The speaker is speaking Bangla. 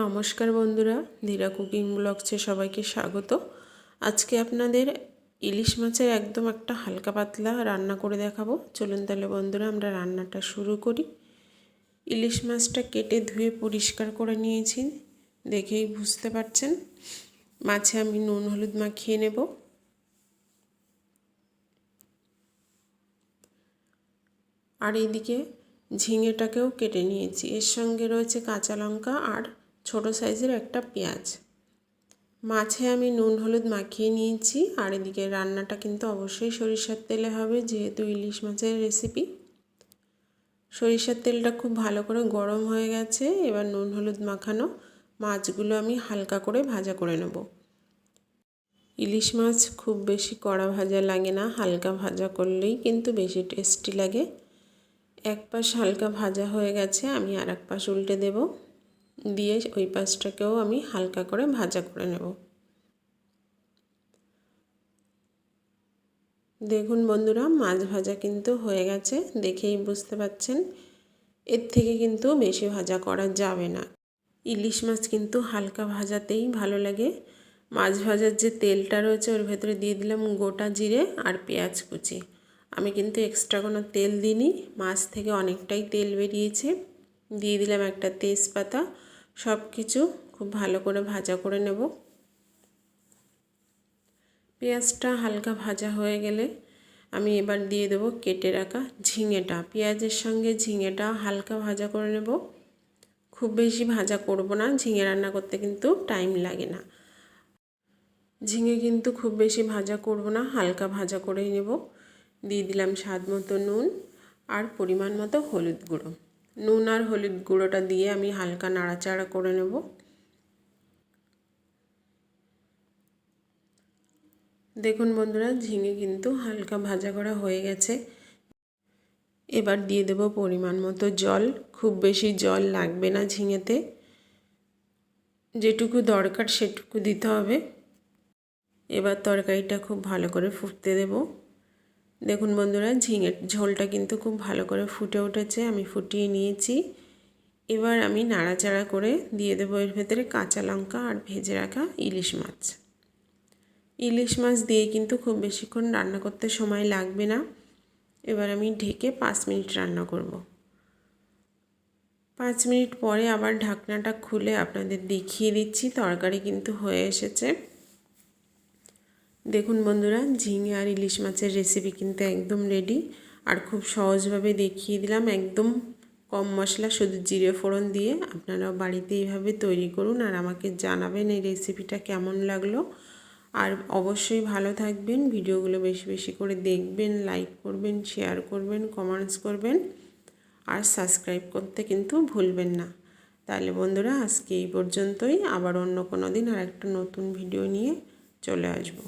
নমস্কার বন্ধুরা, ধীরা কুকিং ব্লগসে সবাইকে স্বাগত। আজকে আপনাদের ইলিশ মাছের একদম একটা হালকা পাতলা রান্না করে দেখাবো। চলুন তাহলে বন্ধুরা আমরা রান্নাটা শুরু করি। ইলিশ মাছটা কেটে ধুয়ে পরিষ্কার করে নিয়েছি, দেখেই বুঝতে পারছেন। মাছে আমি নুন হলুদ মাখিয়ে নেব। আর এইদিকে ঝিঙেটাকেও কেটে নিয়েছি, এর সঙ্গে রয়েছে কাঁচা লঙ্কা আর ছোট সাইজের একটা পেঁয়াজ। মাছে আমি নুন হলুদ মাখিয়ে নিয়েছি। আর এদিকে রান্নাটা কিন্তু অবশ্যই সরিষার তেলে হবে, যেহেতু ইলিশ মাছের রেসিপি। সরিষার তেলটা খুব ভালো করে গরম হয়ে গেছে। এবার নুন হলুদ মাখানো মাছগুলো আমি হালকা করে ভাজা করে নেব। ইলিশ মাছ খুব বেশি কড়া ভাজা লাগে না, হালকা ভাজা করলেই কিন্তু বেশি টেস্টি লাগে। এক পাশ হালকা ভাজা হয়ে গেছে, আমি আর এক পাশ উল্টে দেব, দিয়ে ওই পাশটাকেও আমি হালকা করে ভাজা করে নেব। দেখুন বন্ধুরা, মাছ ভাজা কিন্তু হয়ে গেছে, দেখেই বুঝতে পাচ্ছেন। এর থেকে কিন্তু বেশি ভাজা করা যাবে না। ইলিশ মাছ কিন্তু হালকা ভাজাতেই ভালো লাগে। মাছ ভাজার যে তেলটা রয়েছে ওর ভেতরে দিয়ে দিলাম গোটা জিরে আর পেঁয়াজ কুচি। আমি কিন্তু এক্সট্রা কোনো তেল দিইনি, মাছ থেকে অনেকটাই তেল বেরিয়েছে। দিয়ে দিলাম একটা তেজপাতা। সব কিছু খুব ভালো করে ভাজা করে নেব। পেঁয়াজটা হালকা ভাজা হয়ে গেলে আমি এবার দিয়ে দেবো কেটে রাখা ঝিঙেটা। পেঁয়াজের সঙ্গে ঝিঙেটা হালকা ভাজা করে নেব, খুব বেশি ভাজা করব না, ঝিঙে রান্না করতে কিন্তু টাইম লাগে না। ঝিঙে কিন্তু খুব বেশি ভাজা করব না, হালকা ভাজা করেই নেব। দিয়ে দিলাম স্বাদ মতো নুন আর পরিমাণ মতো হলুদ গুঁড়ো। নুন আর হলুদ গুঁড়োটা দিয়ে আমি হালকা নাড়াচাড়া করে নেব। দেখুন বন্ধুরা, ঝিঙে কিন্তু হালকা ভাজা করা হয়ে গেছে। এবার দিয়ে দেব পরিমাণ মতো জল। খুব বেশি জল লাগবে না ঝিঙেতে, যেটুকু দরকার সেটুকু দিতে হবে। এবার তরকারিটা খুব ভালো করে ফুটতে দেব। দেখুন বন্ধুরা, ঝিঙের ঝোলটা কিন্তু খুব ভালো করে ফুটে উঠেছে, আমি ফুটিয়ে নিয়েছি। এবার আমি নাড়াচাড়া করে দিয়ে দেবো এর ভেতরে কাঁচা লঙ্কা আর ভেজে রাখা ইলিশ মাছ। ইলিশ মাছ দিয়ে কিন্তু খুব বেশিক্ষণ রান্না করতে সময় লাগবে না। এবার আমি ঢেকে 5 মিনিট রান্না করব। 5 মিনিট পরে আবার ঢাকনাটা খুলে আপনাদের দেখিয়ে দিচ্ছি, তরকারি কিন্তু হয়ে এসেছে। দেখুন বন্ধুরা, ঝিঙে আর ইলিশ মাছের রেসিপি কিন্তু একদম রেডি। আর খুব সহজভাবে দেখিয়ে দিলাম, একদম কম মশলা, শুধু জিরে ফোড়ন দিয়ে। আপনারাও বাড়িতে এইভাবে তৈরি করুন আর আমাকে জানাবেন এই রেসিপিটা কেমন লাগলো। আর অবশ্যই ভালো থাকবেন, ভিডিওগুলো বেশি বেশি করে দেখবেন, লাইক করবেন, শেয়ার করবেন, কমেন্টস করবেন আর সাবস্ক্রাইব করতে কিন্তু ভুলবেন না। তাহলে বন্ধুরা আজকে এই পর্যন্তই, আবার অন্য কোনো দিন আর একটা নতুন ভিডিও নিয়ে চলে আসবো।